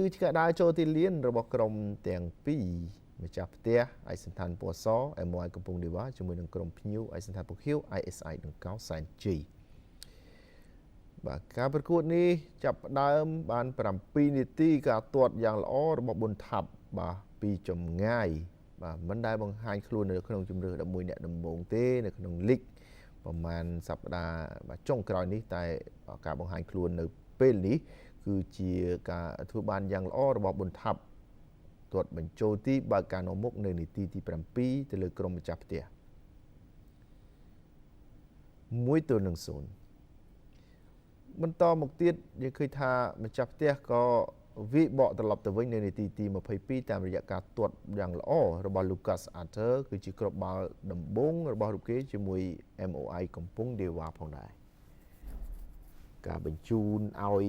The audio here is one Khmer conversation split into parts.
គឺឆ្កែដើរចូលទីលានរបស់ក្រុមទាំងពីរម្ចាស់ផ្ទះឯកសណ្ឋានពណ៌ស MOI កំពង់នាវាជាមួយនឹងក្រុមភ្ញៀវឯកសណ្ឋានពខៀវ ISI ដង្កោសែនជ័យបាទការប្រកួតនេះចាប់ផ្ដើមបាន7នាទីការទាត់យ៉ាងល្អរបស់ប៊ុនថាប់បាទពីចម្ងាយបាទមិនដែលបង្ហាញខ្លួននៅក្នុងជម្រើស11អ្នកដំបូងទេនៅក្នុងលីកប្រហែលសប្តាហ៍បាទចុងក្រោយនេះតែការបង្ហាញខ្លួននៅពេលនេះគឺជាការធ្វើបានយ៉ាងល្អរបស់ប៊ុនថាប់ទាត់បញ្ចូលទីបើកការនាំមុខនៅនាទីទី7ទៅលើក្រុមម្ចាស់ផ្ទះ1-0បន្តមកទៀតយើងឃើញថាម្ចាស់ផ្ទះក៏វាយបកត្រឡប់ទៅវិញនៅនាទីទី22តាមរយៈការទាត់យ៉ាងល្អរបស់ Lucas Arthur គឺជាគ្រាប់បាល់ដំបូងរបស់រូបគេជាមួយ MOI កំពង់ដេវ៉ាផងដែរការបញ្ជូនឲ្យ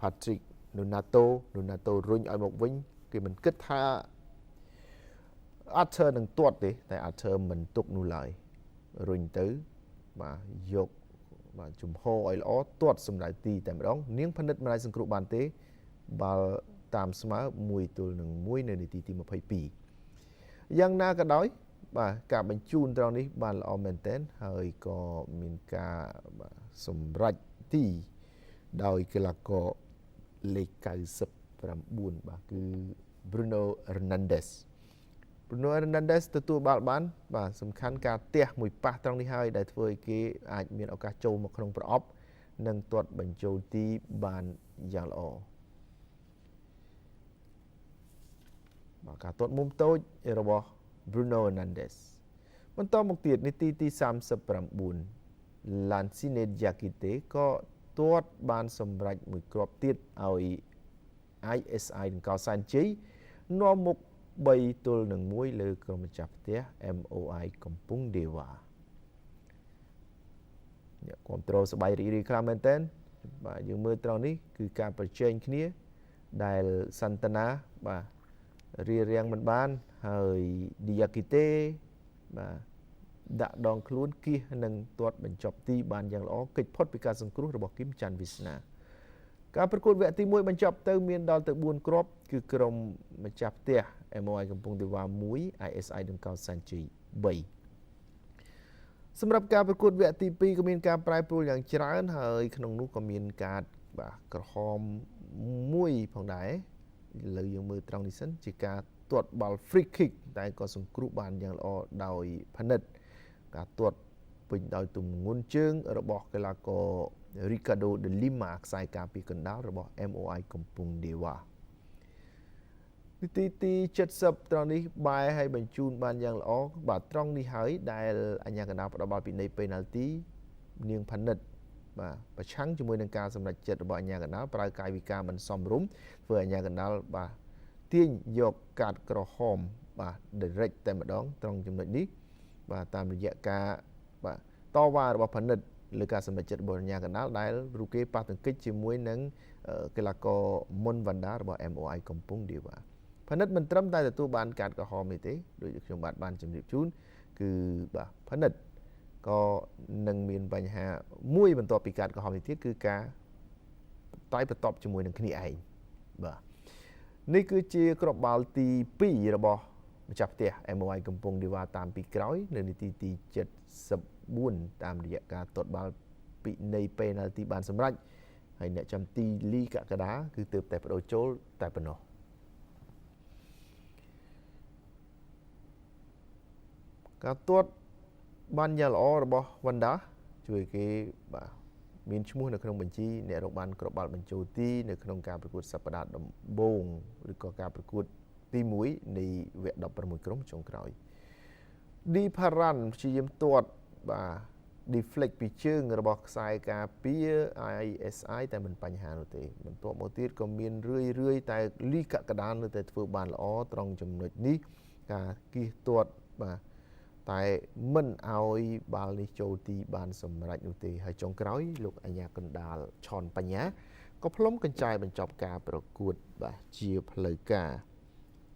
Patrick Donato រុញឲ្យមកវិញគេមិនគិតថា Arthur នឹងទាត់ទេតែ Arthur មិនទុកនោះឡើយរុញទៅបាទយកបាទជំហរឲ្យល្អទាត់សម្ដៅទីតែម្ដងនាងផនិតមិនអាចសង្គ្រោះបានទេបាល់តាមស្មើ1-1នៅនាទីទី22យ៉ាងណាក៏ដោយបាទការបញ្ជូនត្រង់នេះបានល្អមែនទែនហើយក៏មានការសម្រេចទីដោយកីឡាករលេខ99បាទគឺ Bruno Hernandez ទទួលបាល់បានបាទសំខាន់ការទះមួយប៉ះត្រង់នេះហើយដែលធ្វើឲ្យគេអាចមានឱកាសចូលមកក្នុងប្រអប់និងទាត់បញ្ចូលទីបានយ៉ាងល្អបាទការទាត់មុំតូចរបស់ Bruno Hernandez បន្តមកទៀតនាទីទី39 Lancine Diakite ក៏ទាត់បានសម្រេចមួយគ្រាប់ទៀតឲ្យ ISI ដង្កោសែនជ័យនាំមុខ3-1លើក្រុមម្ចាស់ផ្ទះ MOI កំពង់ដេវ៉ាអ្នកគ្រប់គ្រងសបាយរីករាយខ្លាំងមែនទែនបាទយើងមើលត្រង់នេះគឺការប្រជែងគ្នាដែល Santana បាទរៀងមិនបានហើយ Diakite បាទដាក់ដងខ្លួនគៀសនិងទាត់បញ្ចប់ទីបានយ៉ាងល្អគេចផុតពីការសង្គ្រោះរបស់គឹមច័ន្ទវាសនាការប្រកួតវគ្គទី1បញ្ចប់ទៅមានដល់ទៅ4គ្រាប់គឺក្រុមម្ចាស់ផ្ទះ MOI កំពង់ដេវ៉ា1 ISI ដង្កោសែនជ័យ3សម្រាប់ការប្រកួតវគ្គទី2ក៏មានការប្រែប្រួលយ៉ាងច្រើនហើយក្នុងនោះក៏មានការបាទក្រហមមួយផងដែរឥឡូវយើងមើលត្រង់នេះសិនជាការទាត់បាល់ free kick តែក៏សង្គ្រោះបានយ៉ាងល្អដោយផនិតការទាត់ពេញដោយទម្ងន់ជើងរបស់កីឡាករ Ricardo de Lima ខ្សែការពារកណ្ដាលរបស់ MOI កំពង់ដេវ៉ានាទីទី70ត្រង់នេះបែរឲ្យបញ្ជូនបានយ៉ាងល្អបាទត្រង់នេះហើយដែលអញ្ញាកណ្ដាលផ្ដល់បាល់ពីនៃ penalty នាងផនិតបាទប្រឆាំងជាមួយនឹងការសម្រេចចិត្តរបស់អញ្ញាកណ្ដាលប្រើកាយវិការមិនសមរម្យធ្វើអញ្ញាកណ្ដាលបាទទាញយកកាតក្រហមបាទ direct តែម្ដងត្រង់ចំណុចនេះបាទតាមរយៈការបាទតវ៉ារបស់ផនិតលើការសម្រេចចិត្តរបស់អញ្ញាកណ្ដាលដែលរូបគេប៉ះទង្គិចជាមួយនឹងកីឡាករមុនវណ្ដារបស់ MOI កំពង់ដេវ៉ាផនិតមិនត្រឹមតែទទួលបានកាតក្រហមនេះទេដូចខ្ញុំបានជម្រាបជូនគឺបាទផនិតក៏នឹងមានបញ្ហាមួយបន្ទាប់ពីកាតក្រហមនេះទៀតគឺការបន្តជាមួយនឹងគ្នាឯងបាទនេះគឺជាគ្រាប់បាល់ទី2របស់ម្ចាស់ផ្ទះ MOI កំពង់ដេវ៉ាតាមពីក្រោយនៅនាទីទី74តាមរយៈការទាត់បាល់ពីនៃ penalty បានសម្រេចហើយអ្នកចាំទីលីកកដាគឺទើបតែបដូរចូលតែប៉ុណ្ណោះការទាត់បានយ៉ាងល្អរបស់វណ្ដាជួយគេបាទមានឈ្មោះនៅក្នុងបញ្ជីអ្នករកបានគ្រាប់បាល់បញ្ចូលទីនៅក្នុងការប្រកួតសប្តាហ៍ដំបូងឬក៏ការប្រកួតទី1នៃវគ្គ16ក្រុមចុងក្រោយ Di Paran ព្យាយាមទាត់បាទ deflect ពីជើងរបស់ខ្សែការពារ ISI តែមិនបញ្ហានោះទេបន្ទាប់មកទៀតក៏មានរឿយតែលីកកដាលនៅតែធ្វើបានល្អត្រង់ចំណុចនេះការគៀសទាត់បាទតែមិនឲ្យបាល់នេះចូលទីបានសម្រេចនោះទេហើយចុងក្រោយលោកអញ្ញាកណ្ដាលឆនបញ្ញាក៏ផ្លុំកញ្ចែបញ្ចប់ការប្រកួតបាទជាផ្លូវការ